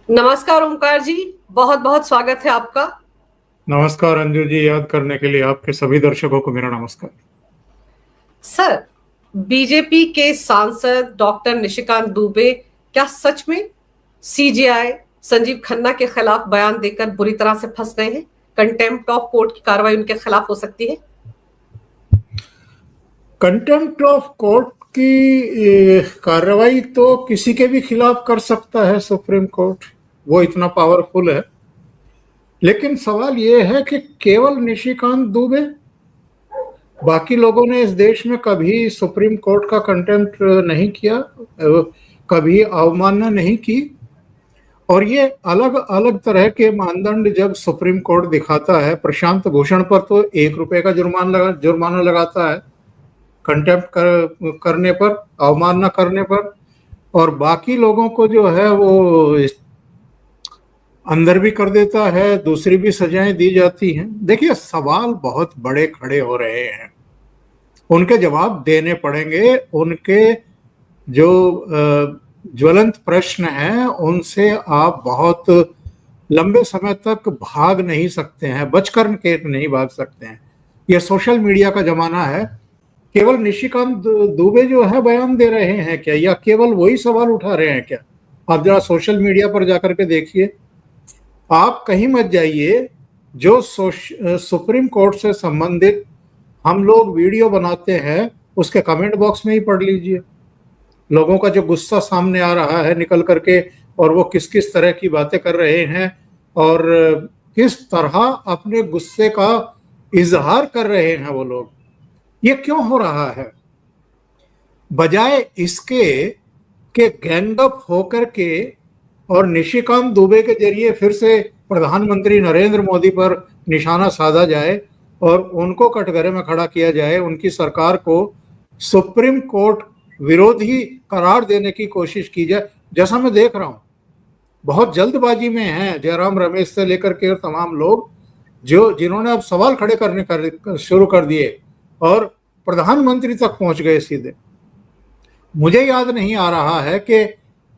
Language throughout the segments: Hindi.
नमस्कार ओमकार जी। बहुत बहुत स्वागत है आपका। नमस्कार अंजू जी, याद करने के लिए आपके सभी दर्शकों को मेरा नमस्कार। सर, बीजेपी के सांसद डॉक्टर निशिकांत दुबे क्या सच में सीजेआई संजीव खन्ना के खिलाफ बयान देकर बुरी तरह से फंस गए हैं? कंटेम्प्ट ऑफ कोर्ट की कार्रवाई उनके खिलाफ हो सकती है? कंटेम्प्ट ऑफ कोर्ट की कार्रवाई तो किसी के भी खिलाफ कर सकता है सुप्रीम कोर्ट। वो इतना पावरफुल है। लेकिन सवाल ये है कि केवल निशिकांत दुबे, बाकी लोगों ने इस देश में कभी सुप्रीम कोर्ट का कंटेम्प्ट नहीं किया, कभी अवमानना नहीं की। और ये अलग अलग तरह के मानदंड जब सुप्रीम कोर्ट दिखाता है, प्रशांत भूषण पर तो 1 रुपए का जुर्माना लगाता है कंटेम्प्ट करने पर, अवमानना करने पर, और बाकी लोगों को जो है वो अंदर भी कर देता है, दूसरी भी सजाएं दी जाती हैं। देखिए, सवाल बहुत बड़े खड़े हो रहे हैं, उनके जवाब देने पड़ेंगे। उनके जो ज्वलंत प्रश्न हैं उनसे आप बहुत लंबे समय तक भाग नहीं सकते हैं, बचकर के नहीं भाग सकते हैं। यह सोशल मीडिया का जमाना है। केवल निशिकांत दुबे जो है बयान दे रहे हैं क्या, या केवल वही सवाल उठा रहे हैं क्या? आप जरा सोशल मीडिया पर जाकर के देखिए। आप कहीं मत जाइए, जो सुप्रीम कोर्ट से संबंधित हम लोग वीडियो बनाते हैं उसके कमेंट बॉक्स में ही पढ़ लीजिए। लोगों का जो गुस्सा सामने आ रहा है निकल करके, और वो किस किस तरह की बातें कर रहे हैं और किस तरह अपने गुस्से का इजहार कर रहे हैं वो लोग। ये क्यों हो रहा है? बजाय इसके कि गैंगअप होकर के और निशिकांत दुबे के जरिए फिर से प्रधानमंत्री नरेंद्र मोदी पर निशाना साधा जाए और उनको कटघरे में खड़ा किया जाए, उनकी सरकार को सुप्रीम कोर्ट विरोधी करार देने की कोशिश की जाए, जैसा मैं देख रहा हूं। बहुत जल्दबाजी में हैं जयराम रमेश से लेकर के तमाम लोग, जिन्होंने अब सवाल खड़े करने शुरू कर दिए और प्रधानमंत्री तक पहुंच गए सीधे। मुझे याद नहीं आ रहा है कि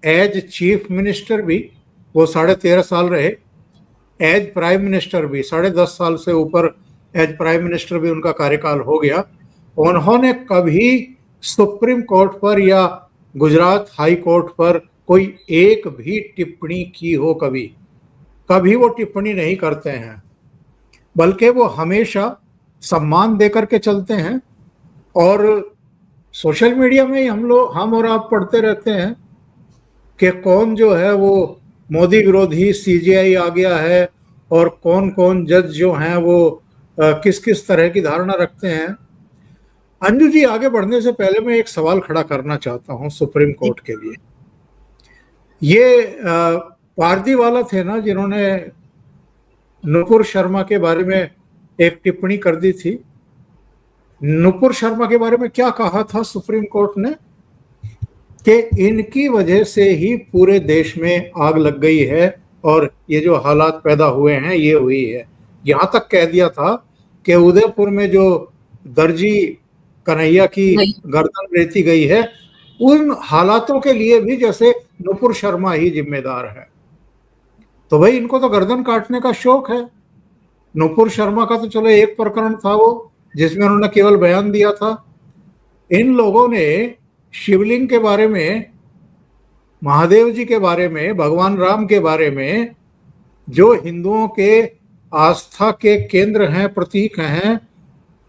एज चीफ मिनिस्टर भी वो 13.5 साल रहे, एज प्राइम मिनिस्टर भी 10.5 साल से ऊपर, एज प्राइम मिनिस्टर भी उनका कार्यकाल हो गया। उन्होंने कभी सुप्रीम कोर्ट पर या गुजरात हाई कोर्ट पर कोई एक भी टिप्पणी की हो? कभी कभी वो टिप्पणी नहीं करते हैं, बल्कि वो हमेशा सम्मान देकर के चलते हैं। और सोशल मीडिया में ही हम और आप पढ़ते रहते हैं कि कौन जो है वो मोदी विरोधी सीजेआई आ गया है, और कौन कौन जज जो हैं वो किस किस तरह की धारणा रखते हैं। अंजू जी, आगे बढ़ने से पहले मैं एक सवाल खड़ा करना चाहता हूं सुप्रीम कोर्ट के लिए। ये पारदीवाला थे ना जिन्होंने नुपुर शर्मा के बारे में एक टिप्पणी कर दी थी। नुपुर शर्मा के बारे में क्या कहा था सुप्रीम कोर्ट ने? कि इनकी वजह से ही पूरे देश में आग लग गई है और ये जो हालात पैदा हुए हैं ये हुई है। यहां तक कह दिया था कि उदयपुर में जो दर्जी कन्हैया की गर्दन रेती गई है, उन हालातों के लिए भी जैसे नुपुर शर्मा ही जिम्मेदार है। तो भाई, इनको तो गर्दन काटने का शौक है। नुपुर शर्मा का तो चलो एक प्रकरण था वो, जिसमें उन्होंने केवल बयान दिया था। इन लोगों ने शिवलिंग के बारे में, महादेव जी के बारे में, भगवान राम के बारे में, जो हिंदुओं के आस्था के केंद्र हैं, प्रतीक हैं,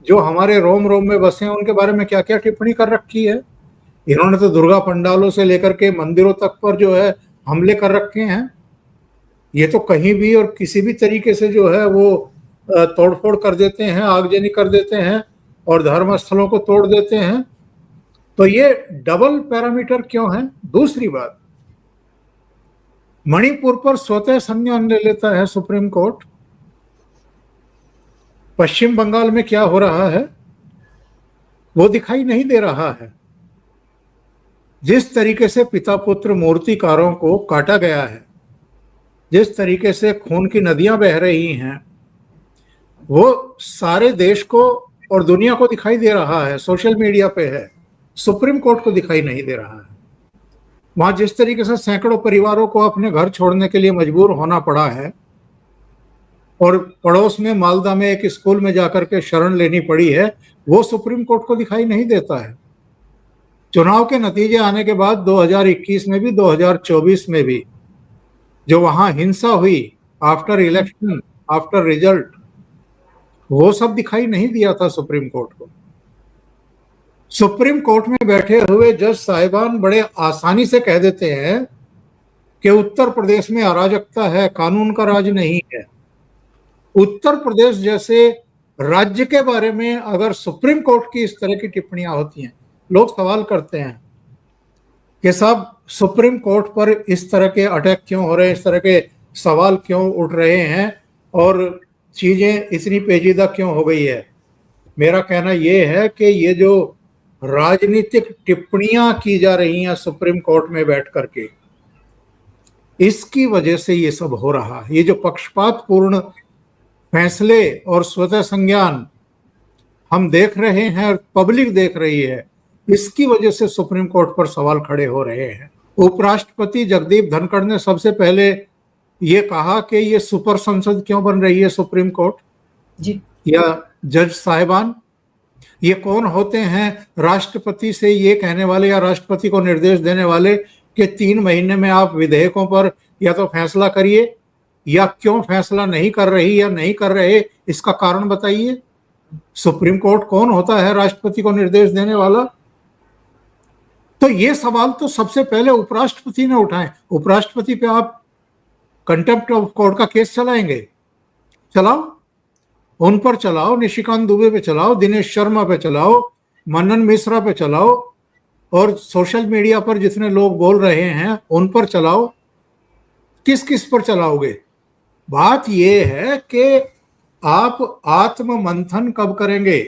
जो हमारे रोम रोम में बसे हैं, उनके बारे में क्या क्या टिप्पणी कर रखी है। इन्होंने तो दुर्गा पंडालों से लेकर के मंदिरों तक पर जो है हमले कर रखे हैं। ये तो कहीं भी और किसी भी तरीके से जो है वो तोड़फोड़ कर देते हैं, आगजनी कर देते हैं और धर्म स्थलों को तोड़ देते हैं। तो ये डबल पैरामीटर क्यों है? दूसरी बात, मणिपुर पर स्वतः संज्ञान ले लेता है सुप्रीम कोर्ट। पश्चिम बंगाल में क्या हो रहा है वो दिखाई नहीं दे रहा है। जिस तरीके से पिता पुत्र मूर्तिकारों को काटा गया है, जिस तरीके से खून की नदियां बह रही हैं, वो सारे देश को और दुनिया को दिखाई दे रहा है, सोशल मीडिया पे है। सुप्रीम कोर्ट को दिखाई नहीं दे रहा है। वहां जिस तरीके से सैकड़ों परिवारों को अपने घर छोड़ने के लिए मजबूर होना पड़ा है और पड़ोस में मालदा में एक स्कूल में जाकर के शरण लेनी पड़ी है, वो सुप्रीम कोर्ट को दिखाई नहीं देता है। चुनाव के नतीजे आने के बाद 2021 में भी 2024 में भी जो वहां हिंसा हुई आफ्टर इलेक्शन, आफ्टर रिजल्ट, वो सब दिखाई नहीं दिया था सुप्रीम कोर्ट को। सुप्रीम कोर्ट में बैठे हुए जज साहिबान बड़े आसानी से कह देते हैं कि उत्तर प्रदेश में अराजकता है, कानून का राज नहीं है। उत्तर प्रदेश जैसे राज्य के बारे में अगर सुप्रीम कोर्ट की इस तरह की टिप्पणियां होती हैं, लोग सवाल करते हैं कि साहब सुप्रीम कोर्ट पर इस तरह के अटैक क्यों हो रहे हैं, इस तरह के सवाल क्यों उठ रहे हैं और चीजें इतनी पेचीदा क्यों हो गई है। मेरा कहना यह है कि ये जो राजनीतिक टिप्पणियां की जा रही हैं सुप्रीम कोर्ट में बैठ करके, इसकी वजह से ये सब हो रहा है। ये जो पक्षपातपूर्ण फैसले और स्वतः संज्ञान हम देख रहे हैं और पब्लिक देख रही है, इसकी वजह से सुप्रीम कोर्ट पर सवाल खड़े हो रहे हैं। उपराष्ट्रपति जगदीप धनखड़ ने सबसे पहले ये कहा कि ये सुपर संसद क्यों बन रही है सुप्रीम कोर्ट जी, या जज साहिबान, ये कौन होते हैं राष्ट्रपति से ये कहने वाले या राष्ट्रपति को निर्देश देने वाले कि 3 महीने में आप विधेयकों पर या तो फैसला करिए, या क्यों फैसला नहीं कर रही या नहीं कर रहे, इसका कारण बताइए। सुप्रीम कोर्ट कौन होता है राष्ट्रपति को निर्देश देने वाला? तो ये सवाल तो सबसे पहले उपराष्ट्रपति ने उठाए। उपराष्ट्रपति पे आप कंटेम्प्ट ऑफ कोर्ट का केस चलाएंगे, चलाओ, उन पर चलाओ, निशिकांत दुबे पे चलाओ, दिनेश शर्मा पे चलाओ, मनन मिश्रा पे चलाओ, और सोशल मीडिया पर जितने लोग बोल रहे हैं उन पर चलाओ। किस किस पर चलाओगे? बात यह है कि आप आत्म मंथन कब करेंगे।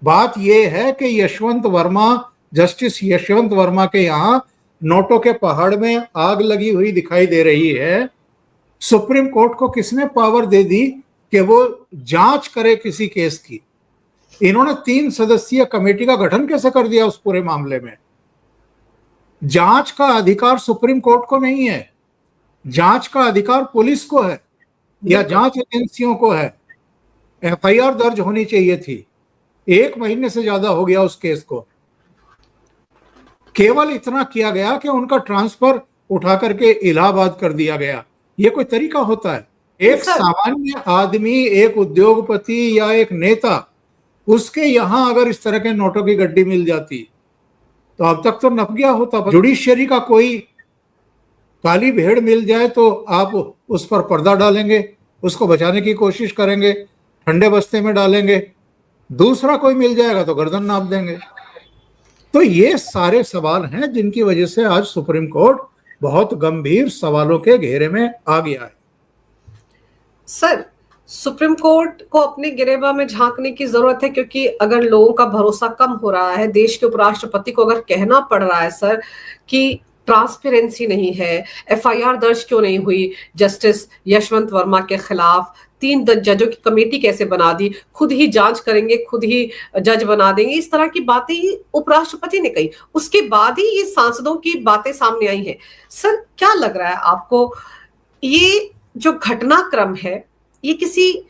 बात यह है कि यशवंत वर्मा, जस्टिस यशवंत वर्मा के यहाँ नोटों के पहाड़ में आग लगी हुई दिखाई दे रही है। सुप्रीम कोर्ट को किसने पावर दे दी कि वो जांच करे किसी केस की? इन्होंने 3 सदस्यीय कमेटी का गठन कैसे कर दिया उस पूरे मामले में? जांच का अधिकार सुप्रीम कोर्ट को नहीं है, जांच का अधिकार पुलिस को है या जांच एजेंसियों को है। एफआईआर दर्ज होनी चाहिए थी, 1 महीने से ज्यादा हो गया उस केस को। केवल इतना किया गया कि उनका ट्रांसफर उठा करके इलाहाबाद कर दिया गया। ये कोई तरीका होता है? एक सामान्य आदमी, एक उद्योगपति या एक नेता, उसके यहां अगर इस तरह के नोटों की गड्डी मिल जाती तो अब तक तो नप गया होता। जुडिशियरी का कोई काली भेड़ मिल जाए तो आप उस पर पर्दा डालेंगे, उसको बचाने की कोशिश करेंगे, ठंडे बस्ते में डालेंगे। दूसरा कोई मिल जाएगा तो गर्दन नाप देंगे। तो ये सारे सवाल हैं जिनकी वजह से आज सुप्रीम कोर्ट बहुत गंभीर सवालों के घेरे में आ गया है। सर, सुप्रीम कोर्ट को अपने गिरेबान में झांकने की जरूरत है, क्योंकि अगर लोगों का भरोसा कम हो रहा है, देश के उपराष्ट्रपति को अगर कहना पड़ रहा है सर कि ट्रांसपेरेंसी नहीं है, एफआईआर दर्ज क्यों नहीं हुई जस्टिस यशवंत वर्मा के खिलाफ, 3 जजों की कमेटी कैसे बना दी, खुद ही जांच करेंगे, खुद ही जज बना देंगे, इस तरह की बातें ही उपराष्ट्रपति ने कही। उसके बाद ही ये सांसदों की बातें सामने आई हैं। सर, क्या लग रहा है आपको, ये जो घटनाक्रम है ये किसी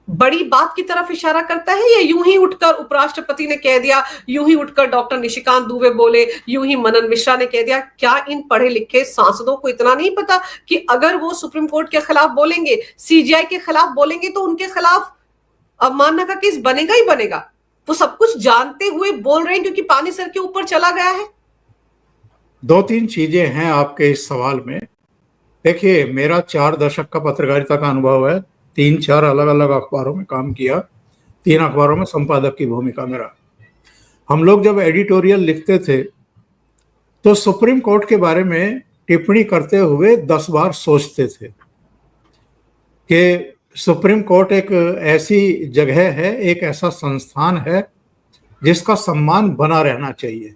बड़ी बात की तरफ इशारा करता है, या यूं ही उठकर उपराष्ट्रपति ने कह दिया, यूं ही उठकर डॉक्टर निशिकांत दुबे बोले, यूं ही मनन मिश्रा ने कह दिया? क्या इन पढ़े लिखे सांसदों को इतना नहीं पता कि अगर वो सुप्रीम कोर्ट के खिलाफ बोलेंगे, सीजीआई के खिलाफ बोलेंगे, तो उनके खिलाफ अवमानना का केस बनेगा ही बनेगा? वो सब कुछ जानते हुए बोल रहे हैं क्योंकि पानी सर के ऊपर चला गया है। 2-3 चीजें हैं आपके इस सवाल में। देखिए, मेरा 4 दशक का पत्रकारिता का अनुभव है, 3-4 अलग अलग अखबारों में काम किया, 3 अखबारों में संपादक की भूमिका मेरा। हम लोग जब एडिटोरियल लिखते थे तो सुप्रीम कोर्ट के बारे में टिप्पणी करते हुए 10 बार सोचते थे कि सुप्रीम कोर्ट एक ऐसी जगह है, एक ऐसा संस्थान है जिसका सम्मान बना रहना चाहिए।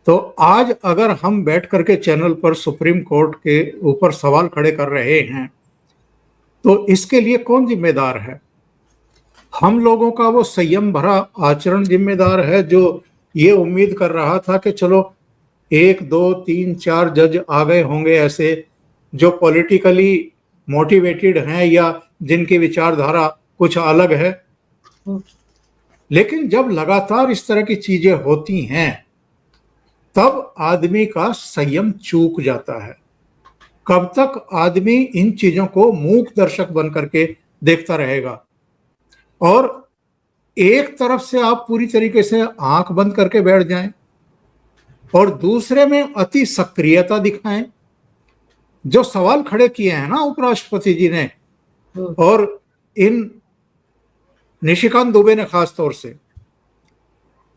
तो आज अगर हम बैठ करके चैनल पर सुप्रीम कोर्ट के ऊपर सवाल खड़े कर रहे हैं तो इसके लिए कौन जिम्मेदार है? हम लोगों का वो संयम भरा आचरण जिम्मेदार है, जो ये उम्मीद कर रहा था कि चलो 1 2 3 4 जज आ गए होंगे ऐसे जो पॉलिटिकली मोटिवेटेड हैं या जिनकी विचारधारा कुछ अलग है। लेकिन जब लगातार इस तरह की चीजें होती हैं तब आदमी का संयम चूक जाता है। कब तक आदमी इन चीजों को मूक दर्शक बन करके देखता रहेगा? और एक तरफ से आप पूरी तरीके से आंख बंद करके बैठ जाएं और दूसरे में अति सक्रियता दिखाएं। जो सवाल खड़े किए हैं ना उपराष्ट्रपति जी ने और इन निशिकांत दुबे ने खास तौर से,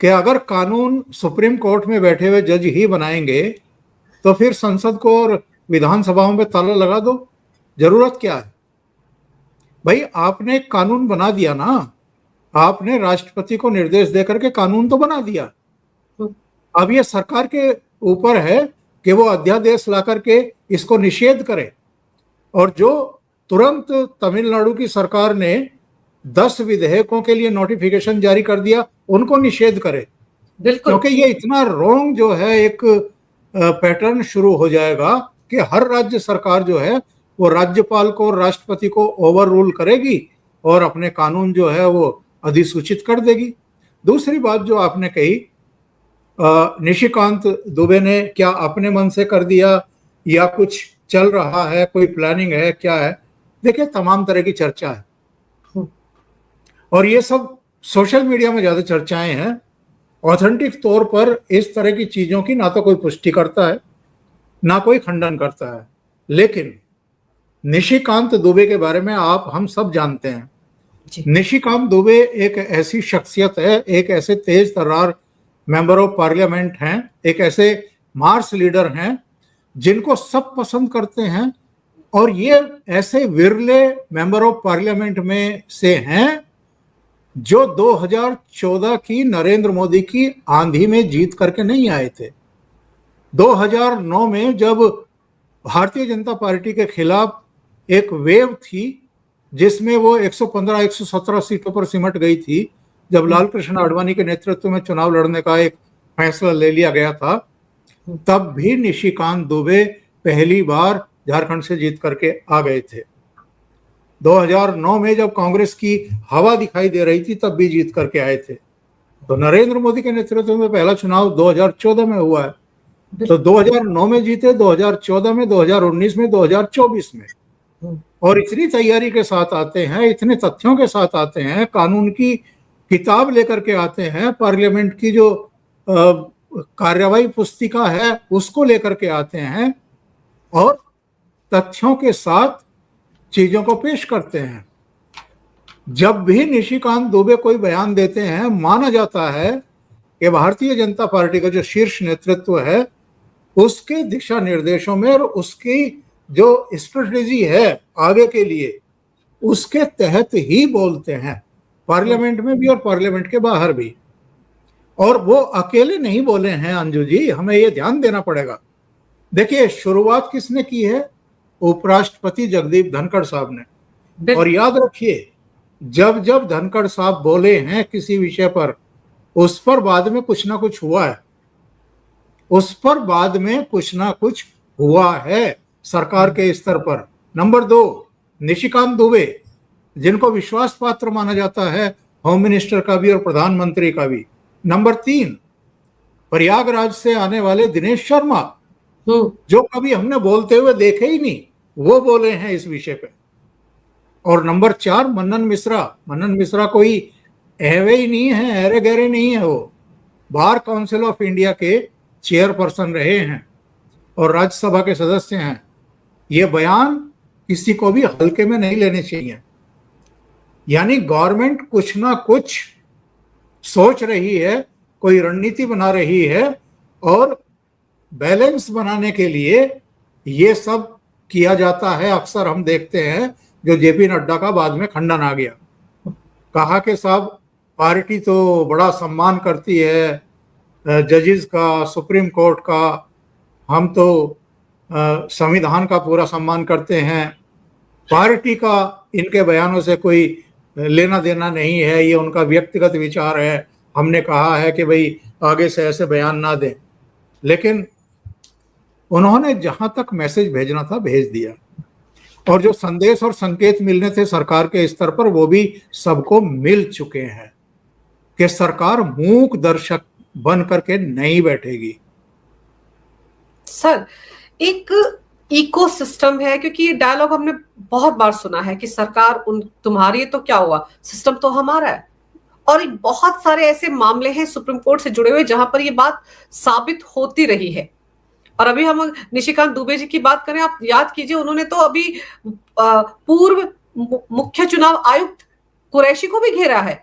कि अगर कानून सुप्रीम कोर्ट में बैठे हुए जज ही बनाएंगे तो फिर संसद को और विधानसभाओं में ताला लगा दो, जरूरत क्या है? भाई आपने कानून बना दिया ना, आपने राष्ट्रपति को निर्देश देकर के कानून तो बना दिया। अब ये सरकार के ऊपर है कि वो अध्यादेश ला करके इसको निषेध करे। और जो तुरंत तमिलनाडु की सरकार ने 10 विधेयकों के लिए नोटिफिकेशन जारी कर दिया, उनको निषेध करे। बिल्कुल, क्योंकि ये इतना रॉन्ग जो है एक पैटर्न शुरू हो जाएगा कि हर राज्य सरकार जो है वो राज्यपाल को और राष्ट्रपति को ओवर रूल करेगी और अपने कानून जो है वो अधिसूचित कर देगी। दूसरी बात जो आपने कही, निशिकांत दुबे ने क्या अपने मन से कर दिया या कुछ चल रहा है, कोई प्लानिंग है, क्या है? देखिए तमाम तरह की चर्चा है और ये सब सोशल मीडिया में ज्यादा चर्चाएं हैं। ऑथेंटिक तौर पर इस तरह की चीजों की ना तो कोई पुष्टि करता है ना कोई खंडन करता है। लेकिन निशिकांत दुबे के बारे में हम सब जानते हैं। निशिकांत दुबे एक ऐसी शख्सियत है, एक ऐसे तेज तर्रार मेंबर ऑफ पार्लियामेंट हैं, एक ऐसे मार्स लीडर हैं जिनको सब पसंद करते हैं और ये ऐसे विरले मेंबर ऑफ पार्लियामेंट में से हैं जो 2014 की नरेंद्र मोदी की आंधी में जीत करके नहीं आए थे। 2009 में जब भारतीय जनता पार्टी के खिलाफ एक वेव थी जिसमें वो 115-117 सीटों पर सिमट गई थी, जब लाल कृष्ण आडवाणी के नेतृत्व में चुनाव लड़ने का एक फैसला ले लिया गया था, तब भी निशिकांत दुबे पहली बार झारखंड से जीत करके आ गए थे। 2009 में जब कांग्रेस की हवा दिखाई दे रही थी तब भी जीत करके आए थे। तो नरेंद्र मोदी के नेतृत्व में पहला चुनाव 2014 में हुआ है, तो 2009 में जीते, 2014 में, 2019 में, 2024 में। और इतनी तैयारी के साथ आते हैं, इतने तथ्यों के साथ आते हैं, कानून की किताब लेकर के आते हैं, पार्लियामेंट की जो कार्यवाही पुस्तिका है उसको लेकर के आते हैं और तथ्यों के साथ चीजों को पेश करते हैं। जब भी निशिकांत दुबे कोई बयान देते हैं, माना जाता है कि भारतीय जनता पार्टी का जो शीर्ष नेतृत्व है उसके दिशा निर्देशों में और उसकी जो स्ट्रेटेजी है आगे के लिए उसके तहत ही बोलते हैं, पार्लियामेंट में भी और पार्लियामेंट के बाहर भी। और वो अकेले नहीं बोले हैं अंजू जी, हमें ये ध्यान देना पड़ेगा। देखिए शुरुआत किसने की है? उपराष्ट्रपति जगदीप धनखड़ साहब ने। और याद रखिए जब जब धनखड़ साहब बोले हैं किसी विषय पर, उस पर बाद में कुछ ना कुछ हुआ है, उस पर बाद में कुछ ना कुछ हुआ है सरकार के स्तर पर। नंबर 2, निशिकांत दुबे जिनको विश्वास पात्र माना जाता है होम मिनिस्टर का भी और प्रधानमंत्री का भी। नंबर 3, प्रयागराज से आने वाले दिनेश शर्मा जो कभी हमने बोलते हुए देखे ही नहीं, वो बोले हैं इस विषय पे। और नंबर 4, मन्नन मिश्रा। मन्नन मिश्रा कोई एवे ही नहीं है, अरे गहरे नहीं है, वो बार काउंसिल ऑफ इंडिया के चेयरपर्सन रहे हैं और राज्यसभा के सदस्य हैं। ये बयान किसी को भी हल्के में नहीं लेने चाहिए। यानी गवर्नमेंट कुछ ना कुछ सोच रही है, कोई रणनीति बना रही है और बैलेंस बनाने के लिए ये सब किया जाता है। अक्सर हम देखते हैं जो जेपी नड्डा का बाद में खंडन आ गया, कहा कि साहब पार्टी तो बड़ा सम्मान करती है जजेस का, सुप्रीम कोर्ट का, हम तो संविधान का पूरा सम्मान करते हैं, पार्टी का इनके बयानों से कोई लेना देना नहीं है, ये उनका व्यक्तिगत विचार है, हमने कहा है कि भाई आगे से ऐसे बयान ना दें। लेकिन उन्होंने जहां तक मैसेज भेजना था भेज दिया, और जो संदेश और संकेत मिलने थे सरकार के स्तर पर वो भी सबको मिल चुके हैं कि सरकार मूक दर्शक बन करके नहीं बैठेगी। सर, एक इकोसिस्टम है, क्योंकि ये डायलॉग हमने बहुत बार सुना है कि सरकार उन तुम्हारी है तो क्या हुआ, सिस्टम तो हमारा है। और बहुत सारे ऐसे मामले हैं सुप्रीम कोर्ट से जुड़े हुए जहां पर ये बात साबित होती रही है। और अभी हम निशिकांत दुबे जी की बात करें, आप याद कीजिए, उन्होंने तो अभी पूर्व मुख्य चुनाव आयुक्त कुरैशी को भी घेरा है,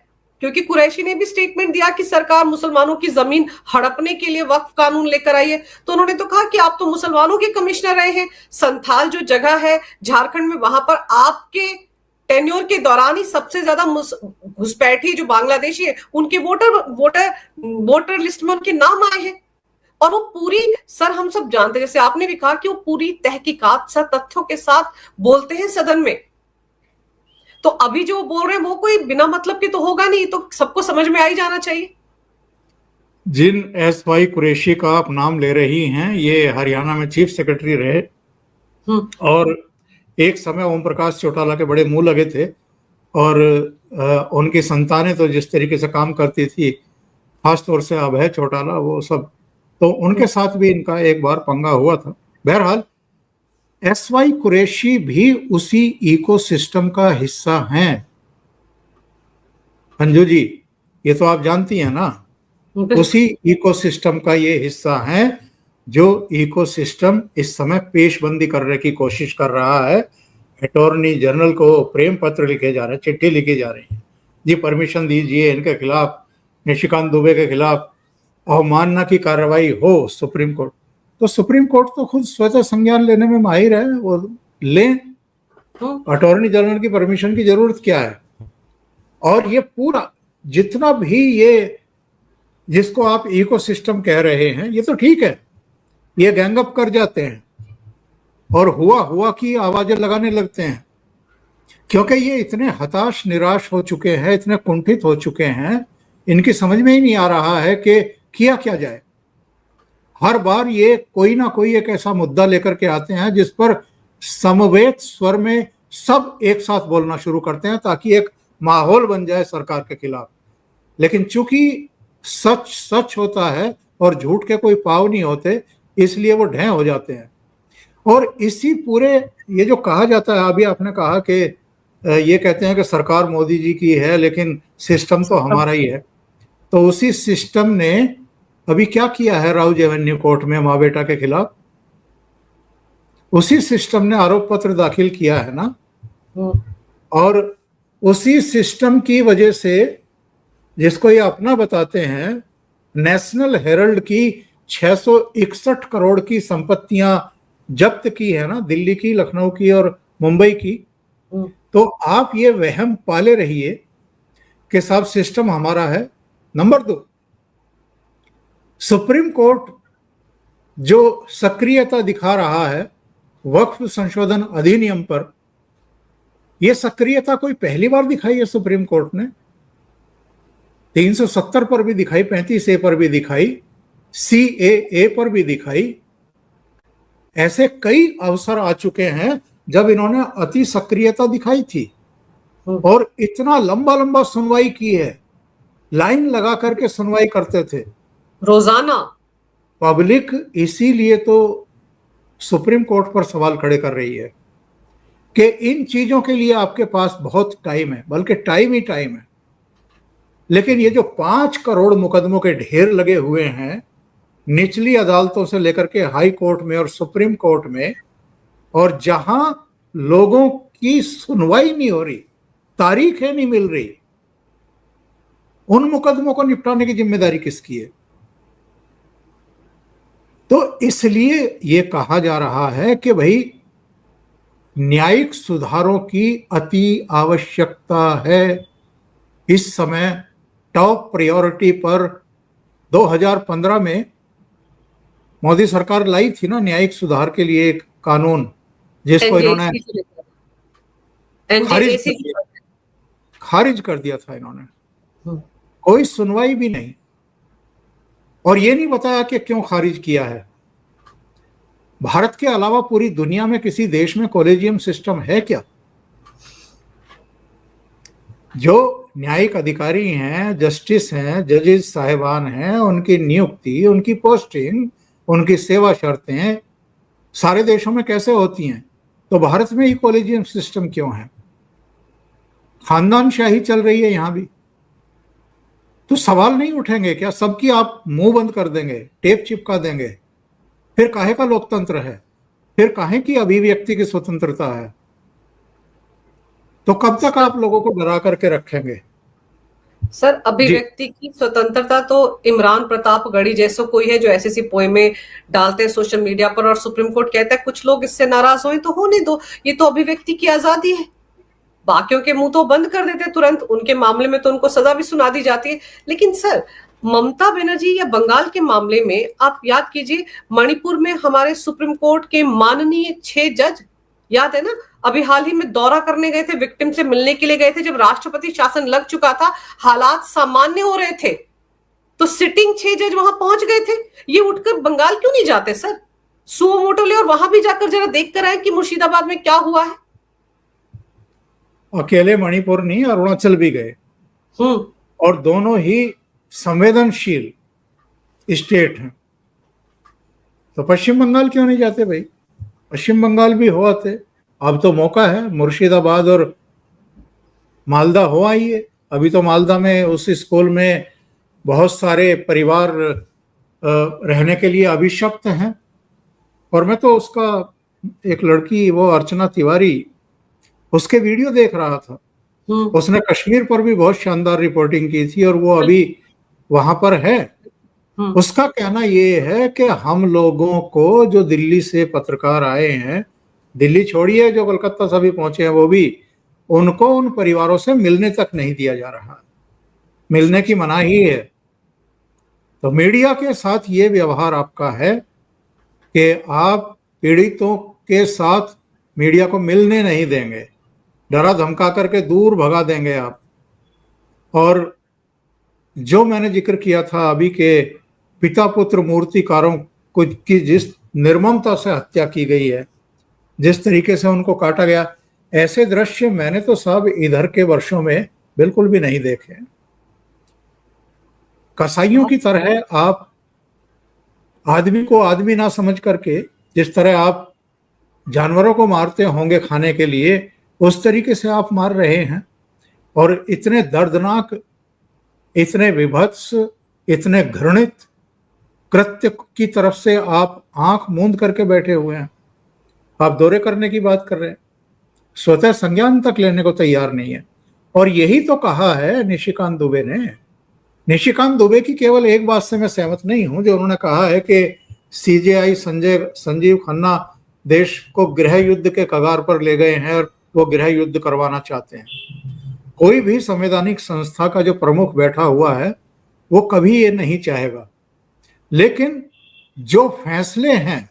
क्योंकि कुरैशी ने भी स्टेटमेंट दिया कि सरकार मुसलमानों की जमीन हड़पने के लिए वक्फ कानून लेकर आई है। तो उन्होंने तो कहा कि आप तो मुसलमानों के कमिश्नर रहे हैं, संथाल जो जगह है झारखंड में, वहां पर आपके टेन्योर के दौरान ही सबसे ज्यादा घुसपैठी जो बांग्लादेशी है उनके वोटर लिस्ट में उनके नाम आए हैं। और वो पूरी, सर हम सब जानते हैं, जैसे आपने भी कहा कि वो पूरी तहकीकात से तथ्यों के साथ बोलते हैं सदन में। तो अभी जो बोल रहे हैं वो कोई बिना मतलब के तो होगा नहीं, तो सबको समझ में आ ही जाना चाहिए। जिन SY कुरैशी का आप नाम ले रही हैं, ये हरियाणा में चीफ सेक्रेटरी रहे और एक समय ओम प्रकाश चौटाला के बड़े मुंह लगे थे, और उनकी संतानें तो जिस तरीके से काम करती थी, खासतौर से अभय चौटाला, वो सब, तो उनके साथ भी इनका एक बार पंगा हुआ था। बहरहाल SY कुरैशी भी उसी इकोसिस्टम का हिस्सा हैं। अंजू जी, ये तो आप जानती हैं ना, उसी इकोसिस्टम का ये हिस्सा है जो इकोसिस्टम इस समय पेशबंदी करने की कोशिश कर रहा है। अटॉर्नी जनरल को प्रेम पत्र लिखे जा रहे हैं, चिट्ठी लिखी जा रही है, जी परमिशन दीजिए इनके खिलाफ, निशिकांत दुबे के खिलाफ अवमानना की कार्रवाई हो सुप्रीम कोर्ट। तो सुप्रीम कोर्ट तो खुद स्वतः संज्ञान लेने में माहिर है, वो लें, अटॉर्नी जनरल की परमिशन की जरूरत क्या है। और ये पूरा जितना भी ये जिसको आप इकोसिस्टम कह रहे हैं, ये तो ठीक है, ये गैंगअप कर जाते हैं और हुआ की आवाजें लगाने लगते हैं, क्योंकि ये इतने हताश निराश हो चुके हैं, इतने कुंठित हो चुके हैं, इनकी समझ में ही नहीं आ रहा है कि किया क्या जाए। हर बार ये कोई ना कोई एक ऐसा मुद्दा लेकर के आते हैं जिस पर समवेत स्वर में सब एक साथ बोलना शुरू करते हैं ताकि एक माहौल बन जाए सरकार के खिलाफ। लेकिन चूंकि सच सच होता है और झूठ के कोई पाव नहीं होते, इसलिए वो ढें हो जाते हैं। और इसी पूरे ये जो कहा जाता है, अभी आपने कहा कि ये कहते हैं कि सरकार मोदी जी की है लेकिन सिस्टम तो हमारा ही है, तो उसी सिस्टम ने अभी क्या किया है राउज एवेन्यू कोर्ट में माँ बेटा के खिलाफ, उसी सिस्टम ने आरोप पत्र दाखिल किया है ना। और उसी सिस्टम की वजह से, जिसको ये अपना बताते हैं, नेशनल हेरल्ड की 661 करोड़ की संपत्तियां जब्त की है ना, दिल्ली की, लखनऊ की और मुंबई की। तो आप ये वहम पाले रहिए कि साहब सिस्टम हमारा है। नंबर 2, सुप्रीम कोर्ट जो सक्रियता दिखा रहा है वक्फ संशोधन अधिनियम पर, यह सक्रियता कोई पहली बार दिखाई है सुप्रीम कोर्ट ने? 370 पर भी दिखाई, 35A पर भी दिखाई, CAA पर भी दिखाई। ऐसे कई अवसर आ चुके हैं जब इन्होंने अति सक्रियता दिखाई थी और इतना लंबा लंबा सुनवाई की है, लाइन लगा करके सुनवाई करते थे रोजाना। पब्लिक इसीलिए तो सुप्रीम कोर्ट पर सवाल खड़े कर रही है कि इन चीजों के लिए आपके पास बहुत टाइम है, बल्कि टाइम ही टाइम है। लेकिन ये जो 5 करोड़ मुकदमों के ढेर लगे हुए हैं निचली अदालतों से लेकर के हाई कोर्ट में और सुप्रीम कोर्ट में, और जहां लोगों की सुनवाई नहीं हो रही, तारीखें नहीं मिल रही, उन मुकदमों को निपटाने की जिम्मेदारी किसकी है? तो इसलिए ये कहा जा रहा है कि भाई न्यायिक सुधारों की अति आवश्यकता है। इस समय टॉप प्रायोरिटी पर 2015 में मोदी सरकार लाई थी ना न्यायिक सुधार के लिए एक कानून, जिसको इन्होंने खारिज कर दिया था इन्होंने। कोई सुनवाई भी नहीं, और ये नहीं बताया कि क्यों खारिज किया है। भारत के अलावा पूरी दुनिया में किसी देश में कॉलेजियम सिस्टम है क्या? जो न्यायिक अधिकारी हैं, जस्टिस हैं, जजेस साहिबान हैं, उनकी नियुक्ति, उनकी पोस्टिंग, उनकी सेवा शर्तें सारे देशों में कैसे होती हैं, तो भारत में ही कॉलेजियम सिस्टम क्यों है? खानदानशाही चल रही है यहां भी, तो सवाल नहीं उठेंगे क्या? सबकी आप मुंह बंद कर देंगे, टेप चिपका देंगे? फिर काहे का लोकतंत्र है? फिर काहे की अभिव्यक्ति की स्वतंत्रता है? तो कब तक आप लोगों को डरा करके रखेंगे? सर, अभिव्यक्ति की स्वतंत्रता तो इमरान प्रतापगढ़ी जैसे कोई है जो ऐसी पोएमें डालते हैं सोशल मीडिया पर, और सुप्रीम कोर्ट कहता है कुछ लोग इससे नाराज हुए तो होने दो, ये तो अभिव्यक्ति की आजादी है। बाकियों के मुंह तो बंद कर देते तुरंत, उनके मामले में तो उनको सजा भी सुना दी जाती है। लेकिन सर, ममता बनर्जी या बंगाल के मामले में आप याद कीजिए, मणिपुर में हमारे सुप्रीम कोर्ट के माननीय 6 जज, याद है ना, अभी हाल ही में दौरा करने गए थे, विक्टिम से मिलने के लिए गए थे, जब राष्ट्रपति शासन लग चुका था, हालात सामान्य हो रहे थे, तो सिटिंग 6 जज वहां पहुंच गए थे। ये उठकर बंगाल क्यों नहीं जाते सर? सुओ मोटो ले और वहां भी जाकर जरा देख कर आए कि मुर्शिदाबाद में क्या हुआ है। अकेले मणिपुर नहीं, अरुणाचल भी गए, और दोनों ही संवेदनशील स्टेट हैं। तो पश्चिम बंगाल क्यों नहीं जाते भाई? पश्चिम बंगाल भी हो आते। अब तो मौका है, मुर्शिदाबाद और मालदा हो आइए। अभी तो मालदा में उस स्कूल में बहुत सारे परिवार रहने के लिए अभिशप्त हैं, और मैं तो उसका एक लड़की, वो अर्चना तिवारी, उसके वीडियो देख रहा था। उसने कश्मीर पर भी बहुत शानदार रिपोर्टिंग की थी, और वो अभी वहां पर है। उसका कहना ये है कि हम लोगों को, जो दिल्ली से पत्रकार आए हैं, दिल्ली छोड़िए जो कलकत्ता से भी पहुंचे हैं, वो भी, उनको उन परिवारों से मिलने तक नहीं दिया जा रहा, मिलने की मनाही है। तो मीडिया के साथ ये व्यवहार आपका है कि आप पीड़ितों के साथ मीडिया को मिलने नहीं देंगे, डरा धमका करके दूर भगा देंगे आप। और जो मैंने जिक्र किया था अभी के पिता पुत्र मूर्तिकारों को की जिस निर्ममता से हत्या की गई है, जिस तरीके से उनको काटा गया, ऐसे दृश्य मैंने तो साहब इधर के वर्षों में बिल्कुल भी नहीं देखे। कसाईयों की तरह आप आदमी को आदमी ना समझ करके, जिस तरह आप जानवरों को मारते होंगे खाने के लिए, उस तरीके से आप मार रहे हैं। और इतने दर्दनाक, इतने विभत्स, इतने घृणित कृत्य की तरफ से आप आंख मूंद करके बैठे हुए हैं। आप दौरे करने की बात कर रहे हैं, स्वतः संज्ञान तक लेने को तैयार नहीं है। और यही तो कहा है निशिकांत दुबे ने। निशिकांत दुबे की केवल एक बात से मैं सहमत नहीं हूं, जो उन्होंने कहा है कि सीजेआई संजीव खन्ना देश को गृह युद्ध के कगार पर ले गए हैं और वो गृह युद्ध करवाना चाहते हैं। कोई भी संवैधानिक संस्था का जो प्रमुख बैठा हुआ है वो कभी ये नहीं चाहेगा। लेकिन जो फैसले हैं,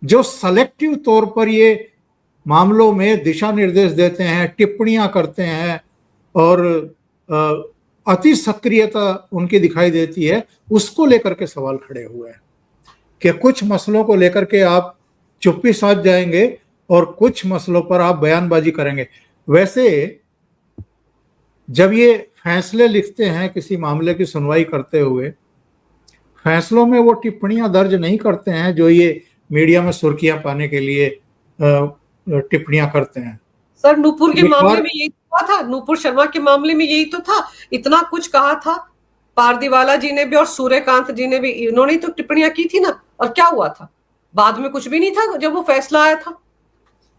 जो सेलेक्टिव तौर पर ये मामलों में दिशा निर्देश देते हैं, टिप्पणियां करते हैं, और अति सक्रियता उनकी दिखाई देती है, उसको लेकर के सवाल खड़े हुए हैं कि कुछ मसलों को लेकर के आप चुप्पी साध जाएंगे और कुछ मसलों पर आप बयानबाजी करेंगे। वैसे जब ये फैसले लिखते हैं किसी मामले की सुनवाई करते हुए, फैसलों में वो टिप्पणियां दर्ज नहीं करते हैं जो ये मीडिया में सुर्खियां पाने के लिए टिप्पणियां करते हैं। सर, नूपुर के मामले में यही हुआ था, नूपुर शर्मा के मामले में यही तो था। इतना कुछ कहा था पारदीवाला जी ने भी और सूर्यकांत जी ने भी, इन्होंने तो टिप्पणियां की थी ना। और क्या हुआ था? बाद में कुछ भी नहीं था जब वो फैसला आया था।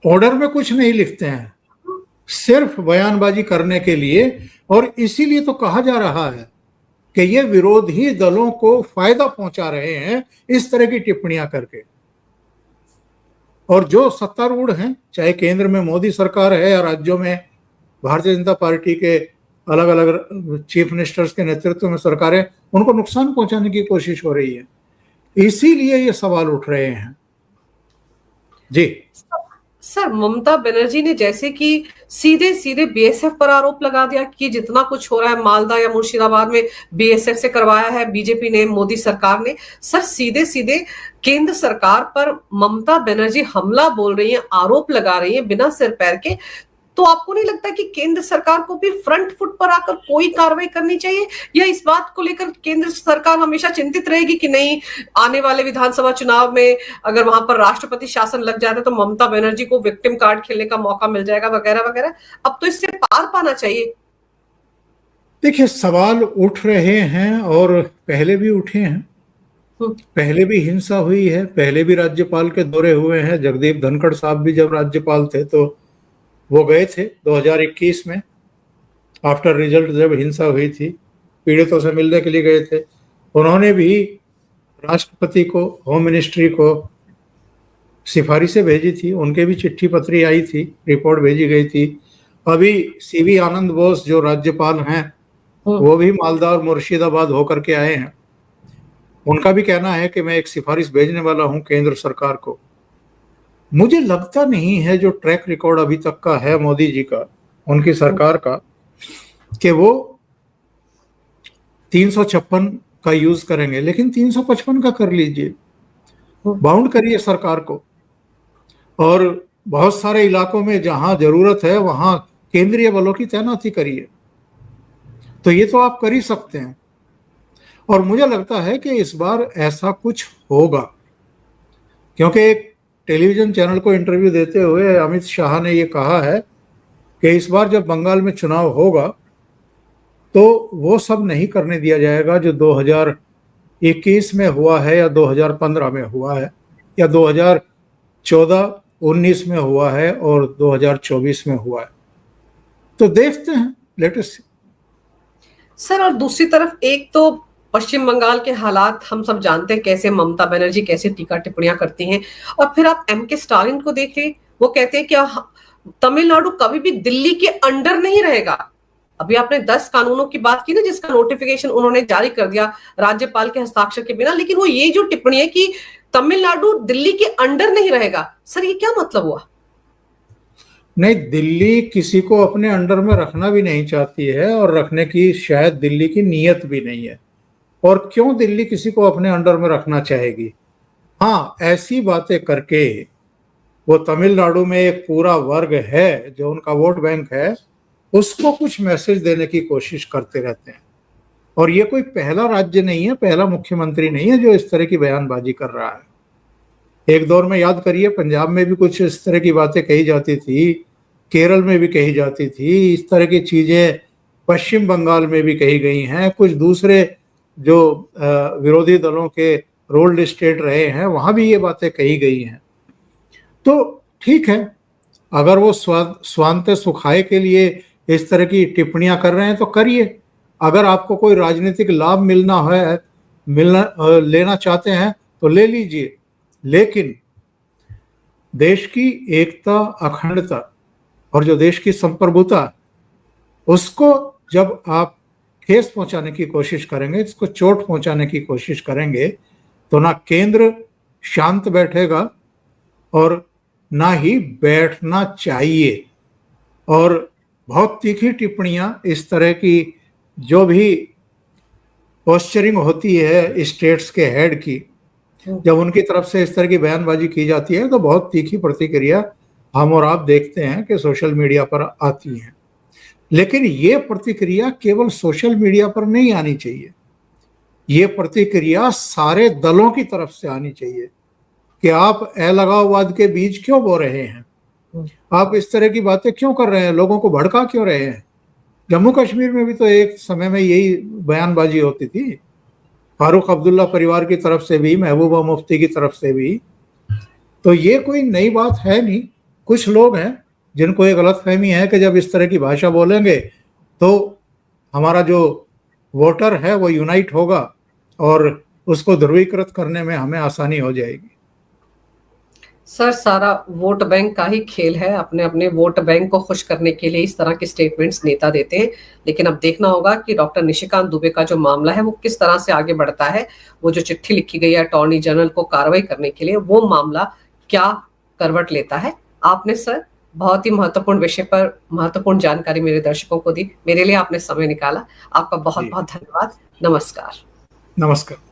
ऑर्डर में कुछ नहीं लिखते हैं, सिर्फ बयानबाजी करने के लिए। और इसीलिए तो कहा जा रहा है कि ये विरोधी दलों को फायदा पहुंचा रहे हैं इस तरह की टिप्पणियां करके। और जो सत्तारूढ़ हैं, चाहे केंद्र में मोदी सरकार है या राज्यों में भारतीय जनता पार्टी के अलग अलग चीफ मिनिस्टर्स के नेतृत्व में सरकारें, उनको नुकसान पहुंचाने की कोशिश हो रही है। इसीलिए ये सवाल उठ रहे हैं। जी सर ममता बनर्जी ने जैसे कि सीधे सीधे बीएसएफ पर आरोप लगा दिया कि जितना कुछ हो रहा है मालदा या मुर्शिदाबाद में बीएसएफ से करवाया है बीजेपी ने, मोदी सरकार ने। सर सीधे सीधे केंद्र सरकार पर ममता बनर्जी हमला बोल रही है, आरोप लगा रही है बिना सिर पैर के। तो आपको नहीं लगता कि केंद्र सरकार को भी फ्रंट फुट पर आकर कोई कार्रवाई करनी चाहिए, या इस बात को लेकर केंद्र सरकार हमेशा चिंतित रहेगी कि नहीं आने वाले विधानसभा चुनाव में अगर वहां पर राष्ट्रपति शासन लग जाता है तो ममता बनर्जी को विक्टिम कार्ड खेलने का मौका मिल जाएगा वगैरह वगैरह? अब तो इससे पार पाना चाहिए। देखिए, सवाल उठ रहे हैं और पहले भी उठे हैं, पहले भी हिंसा हुई है, पहले भी राज्यपाल के दौरे हुए हैं। जगदीप धनखड़ साहब भी जब राज्यपाल थे तो वो गए थे 2021 में, आफ्टर रिजल्ट जब हिंसा हुई थी, पीड़ितों से मिलने के लिए गए थे। उन्होंने भी राष्ट्रपति को, होम मिनिस्ट्री को सिफारिशें भेजी थी, उनके भी चिट्ठी पत्री आई थी, रिपोर्ट भेजी गई थी। अभी सीवी आनंद बोस जो राज्यपाल हैं वो भी मालदा और मुर्शिदाबाद होकर के आए हैं। उनका भी कहना है कि मैं एक सिफारिश भेजने वाला हूं केंद्र सरकार को। मुझे लगता नहीं है जो ट्रैक रिकॉर्ड अभी तक का है मोदी जी का, उनकी सरकार का, कि वो 356 का यूज करेंगे, लेकिन 355 का कर लीजिए, बाउंड करिए सरकार को। और बहुत सारे इलाकों में जहां जरूरत है वहां केंद्रीय बलों की तैनाती करिए। तो ये तो आप कर ही सकते हैं। और मुझे लगता है कि इस बार ऐसा कुछ होगा, क्योंकि एक टेलीविजन चैनल को इंटरव्यू देते हुए अमित शाह ने ये कहा है कि इस बार जब बंगाल में चुनाव होगा तो वो सब नहीं करने दिया जाएगा जो 2021 में हुआ है या 2015 में हुआ है या 2014-19 में हुआ है और 2024 में हुआ है। तो देखते हैं, लेटेस्ट। सर और दूसरी तरफ एक तो पश्चिम बंगाल के हालात हम सब जानते हैं, कैसे ममता बनर्जी कैसे टीका टिप्पणियां करती हैं। और फिर आप एमके स्टालिन को देखिए, वो कहते हैं कि तमिलनाडु कभी भी दिल्ली के अंडर नहीं रहेगा। अभी आपने 10 कानूनों की बात की ना, जिसका नोटिफिकेशन उन्होंने जारी कर दिया राज्यपाल के हस्ताक्षर के बिना, लेकिन वो ये जो टिप्पणी है कि तमिलनाडु दिल्ली के अंडर नहीं रहेगा, सर ये क्या मतलब हुआ? नहीं, दिल्ली किसी को अपने अंडर में रखना भी नहीं चाहती है और रखने की शायद दिल्ली की नीयत भी नहीं है। और क्यों दिल्ली किसी को अपने अंडर में रखना चाहेगी? हाँ, ऐसी बातें करके वो तमिलनाडु में एक पूरा वर्ग है जो उनका वोट बैंक है, उसको कुछ मैसेज देने की कोशिश करते रहते हैं। और ये कोई पहला राज्य नहीं है, पहला मुख्यमंत्री नहीं है जो इस तरह की बयानबाजी कर रहा है। एक दौर में याद करिए, पंजाब में भी कुछ इस तरह की बातें कही जाती थी, केरल में भी कही जाती थी, इस तरह की चीजें पश्चिम बंगाल में भी कही गई हैं। कुछ दूसरे जो विरोधी दलों के रोल्ड स्टेट रहे हैं वहां भी ये बातें कही गई हैं। तो ठीक है, अगर वो स्वांत सुखाए के लिए इस तरह की टिप्पणियां कर रहे हैं तो करिए। अगर आपको कोई राजनीतिक लाभ लेना चाहते हैं तो ले लीजिए, लेकिन देश की एकता, अखंडता और जो देश की संप्रभुता, उसको जब आप ठेस पहुंचाने की कोशिश करेंगे, इसको चोट पहुंचाने की कोशिश करेंगे, तो ना केंद्र शांत बैठेगा और ना ही बैठना चाहिए। और बहुत तीखी टिप्पणियां इस तरह की जो भी पोस्चरिंग होती है स्टेट्स के हेड की, जब उनकी तरफ से इस तरह की बयानबाजी की जाती है तो बहुत तीखी प्रतिक्रिया हम और आप देखते हैं कि सोशल मीडिया पर आती हैं। लेकिन ये प्रतिक्रिया केवल सोशल मीडिया पर नहीं आनी चाहिए, ये प्रतिक्रिया सारे दलों की तरफ से आनी चाहिए कि आप अलगाववाद के बीज क्यों बो रहे हैं, आप इस तरह की बातें क्यों कर रहे हैं, लोगों को भड़का क्यों रहे हैं। जम्मू कश्मीर में भी तो एक समय में यही बयानबाजी होती थी, फारूक अब्दुल्ला परिवार की तरफ से भी, महबूबा मुफ्ती की तरफ से भी। तो ये कोई नई बात है नहीं। कुछ लोग हैं जिनको ये गलतफहमी है कि जब इस तरह की भाषा बोलेंगे तो हमारा जो वोटर है वो यूनाइट होगा और उसको ध्रुवीकृत करने में हमें आसानी हो जाएगी। सर सारा वोट बैंक का ही खेल है, अपने अपने वोट बैंक को खुश करने के लिए इस तरह के स्टेटमेंट्स नेता देते हैं। लेकिन अब देखना होगा कि डॉक्टर निशिकांत दुबे का जो मामला है वो किस तरह से आगे बढ़ता है। वो जो चिट्ठी लिखी गई है अटॉर्नी जनरल को कार्रवाई करने के लिए, वो मामला क्या करवट लेता है, आपने सर बहुत ही महत्वपूर्ण विषय पर महत्वपूर्ण जानकारी मेरे दर्शकों को दी। मेरे लिए आपने समय निकाला। आपका बहुत बहुत धन्यवाद। नमस्कार। नमस्कार।